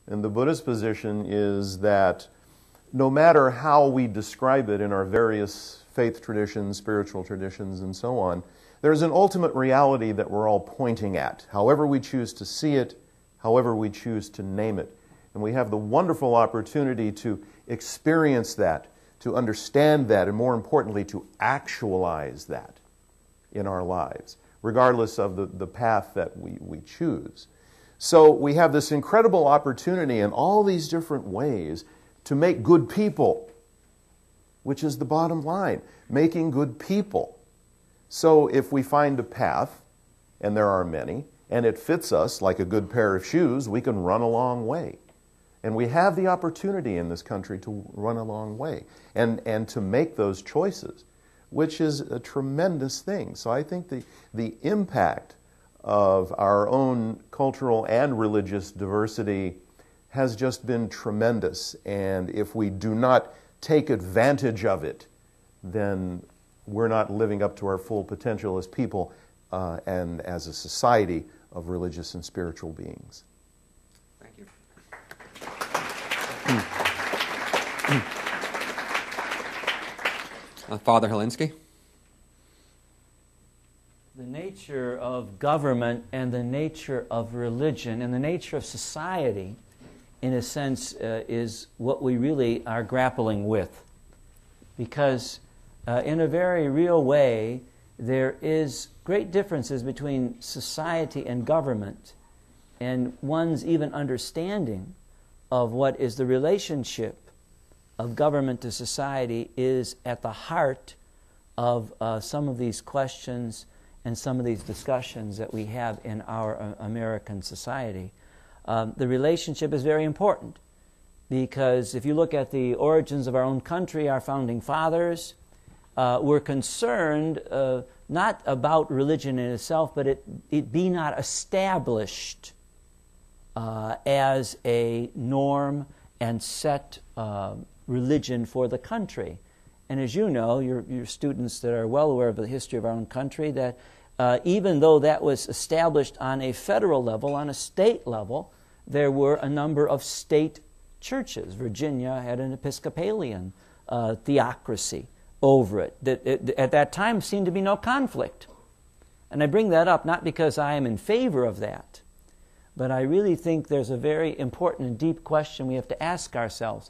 And the Buddhist position is that no matter how we describe it in our various faith traditions, spiritual traditions, and so on, there's an ultimate reality that we're all pointing at, however we choose to see it, however we choose to name it. And we have the wonderful opportunity to experience that, to understand that, and more importantly, to actualize that in our lives, regardless of the path that we choose. So we have this incredible opportunity in all these different ways to make good people, which is the bottom line, making good people. So if we find a path, and there are many, and it fits us like a good pair of shoes, we can run a long way. And we have the opportunity in this country to run a long way and to make those choices, which is a tremendous thing. So I think the impact of our own cultural and religious diversity has just been tremendous. And if we do not take advantage of it, then we're not living up to our full potential as people and as a society of religious and spiritual beings. Thank you. Father Hilinski. The nature of government and the nature of religion and the nature of society, in a sense, is what we really are grappling with. Because in a very real way, there is great differences between society and government, and one's even understanding of what is the relationship of government to society is at the heart of some of these questions and some of these discussions that we have in our American society. The relationship is very important because if you look at the origins of our own country, our founding fathers were concerned not about religion in itself, but it be not established as a norm and set religion for the country. And as you know, your students that are well aware of the history of our own country, that even though that was established on a federal level, on a state level, there were a number of state churches. Virginia had an Episcopalian theocracy over it. At that time seemed to be no conflict. And I bring that up not because I am in favor of that, but I really think there's a very important and deep question we have to ask ourselves.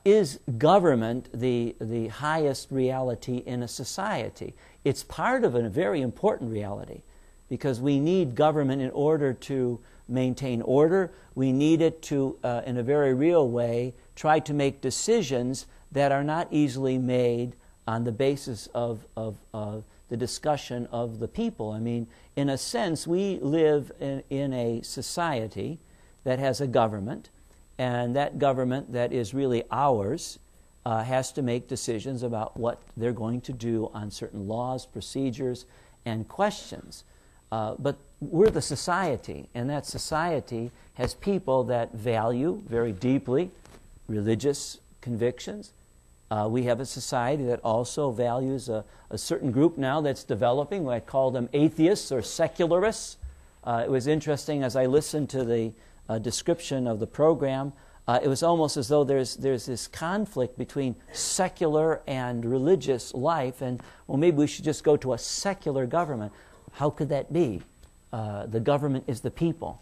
Is government the highest reality in a society? It's part of a very important reality because we need government in order to maintain order. We need it to, in a very real way, try to make decisions that are not easily made on the basis of the discussion of the people. I mean, in a sense, we live in a society that has a government, and that government that is really ours has to make decisions about what they're going to do on certain laws, procedures, and questions. But we're the society, and that society has people that value very deeply religious convictions. We have a society that also values a certain group now that's developing. I call them atheists or secularists. It was interesting as I listened to the description of the program. It was almost as though there's this conflict between secular and religious life, and well, maybe we should just go to a secular government. How could that be? The government is the people,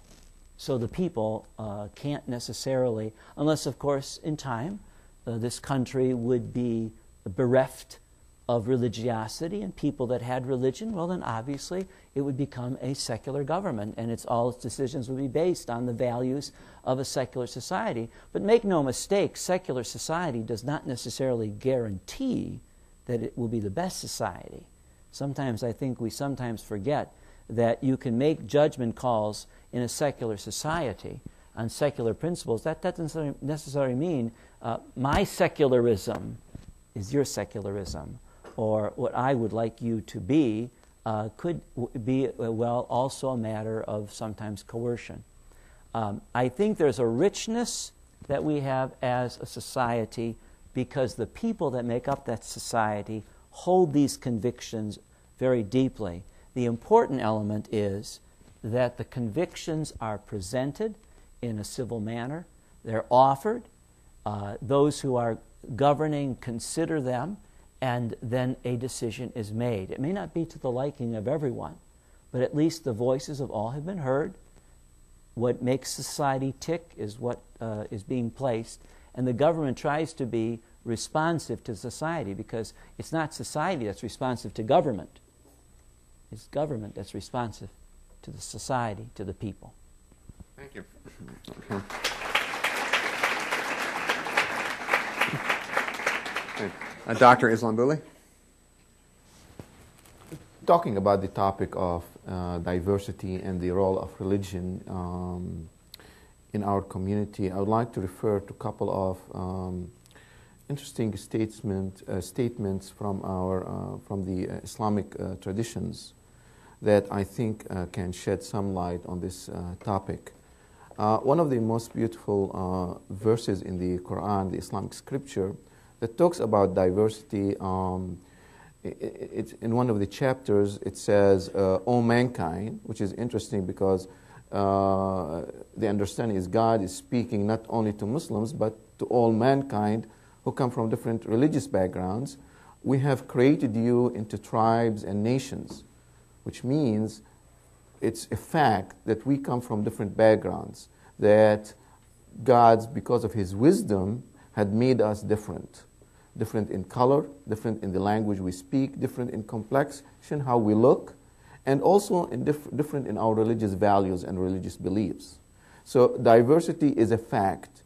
so the people can't necessarily, unless of course in time this country would be bereft of religiosity and people that had religion, well then obviously it would become a secular government and all its decisions would be based on the values of a secular society. But make no mistake, secular society does not necessarily guarantee that it will be the best society. Sometimes I think we sometimes forget that you can make judgment calls in a secular society on secular principles. That doesn't necessarily mean my secularism is your secularism, or what I would like you to be could be, well, also a matter of sometimes coercion. I think there's a richness that we have as a society because the people that make up that society hold these convictions very deeply. The important element is that the convictions are presented in a civil manner. They're offered. Those who are governing consider them, and then a decision is made. It may not be to the liking of everyone, but at least the voices of all have been heard. What makes society tick is what is being placed, and the government tries to be responsive to society, because it's not society that's responsive to government. It's government that's responsive to the society, to the people. Thank you. Okay. Dr. Islambouli? Talking about the topic of diversity and the role of religion in our community, I would like to refer to a couple of interesting statements from the Islamic traditions that I think can shed some light on this topic. One of the most beautiful verses in the Quran, the Islamic scripture, that talks about diversity. It's in one of the chapters, it says, "O mankind," which is interesting because the understanding is God is speaking not only to Muslims but to all mankind who come from different religious backgrounds. "We have created you into tribes and nations," which means it's a fact that we come from different backgrounds, that God, because of His wisdom, had made us different. Different in color, different in the language we speak, different in complexion, how we look, and also in different in our religious values and religious beliefs. So diversity is a fact.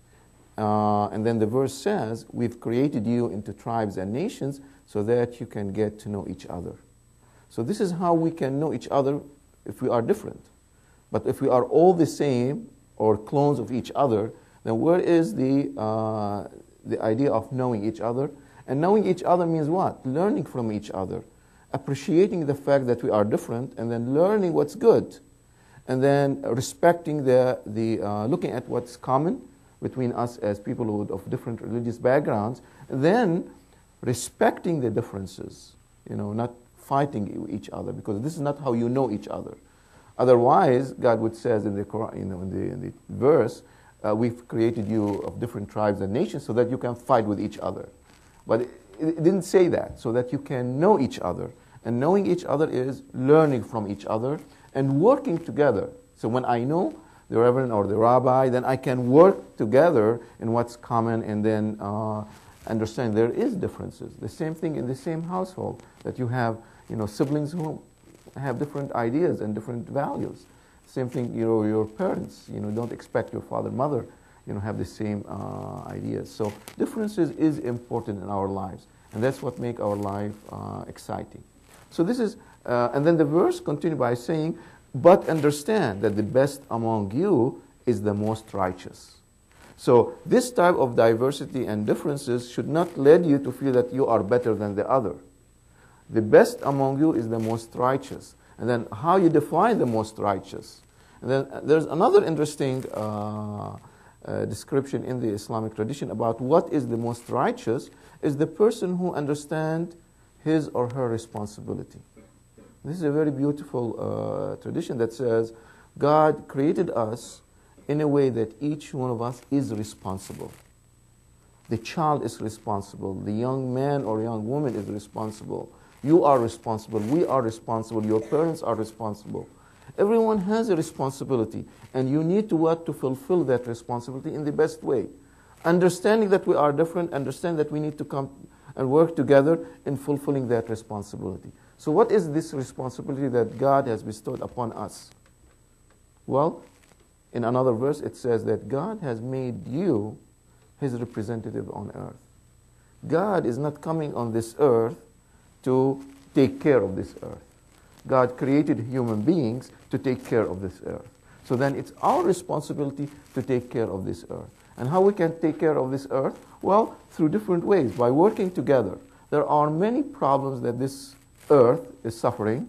And then the verse says, "We've created you into tribes and nations so that you can get to know each other." So this is how we can know each other if we are different. But if we are all the same or clones of each other, then where is the idea of knowing each other? And knowing each other means what? Learning from each other. Appreciating the fact that we are different, and then learning what's good. And then respecting looking at what's common between us as people of different religious backgrounds, and then respecting the differences, not fighting each other, because this is not how you know each other. Otherwise, God would says in the Quran, in the verse, "We've created you of different tribes and nations so that you can fight with each other." But it didn't say that, so that you can know each other. And knowing each other is learning from each other and working together. So when I know the Reverend or the Rabbi, then I can work together in what's common, and then understand there is differences. The same thing in the same household, that you have siblings who have different ideas and different values. Same thing, your parents, don't expect your father, mother, have the same ideas. So differences is important in our lives, and that's what makes our life exciting. So this is, and then the verse continues by saying, "But understand that the best among you is the most righteous." So this type of diversity and differences should not lead you to feel that you are better than the other. The best among you is the most righteous. And then how you define the most righteous. And then there's another interesting description in the Islamic tradition about what is the most righteous, is the person who understands his or her responsibility. This is a very beautiful tradition that says God created us in a way that each one of us is responsible. The child is responsible. The young man or young woman is responsible. You are responsible. We are responsible. Your parents are responsible. Everyone has a responsibility, and you need to fulfill that responsibility in the best way. Understanding that we are different, understand that we need to come and work together in fulfilling that responsibility. So what is this responsibility that God has bestowed upon us? Well, in another verse it says that God has made you His representative on earth. God is not coming on this earth to take care of this earth. God created human beings to take care of this earth. So then it's our responsibility to take care of this earth. And how we can take care of this earth? Well, through different ways, by working together. There are many problems that this earth is suffering,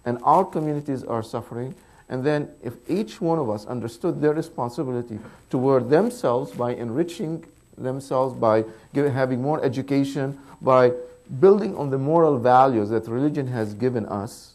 and our communities are suffering. And then if each one of us understood their responsibility toward themselves by enriching themselves, by having more education, by building on the moral values that religion has given us,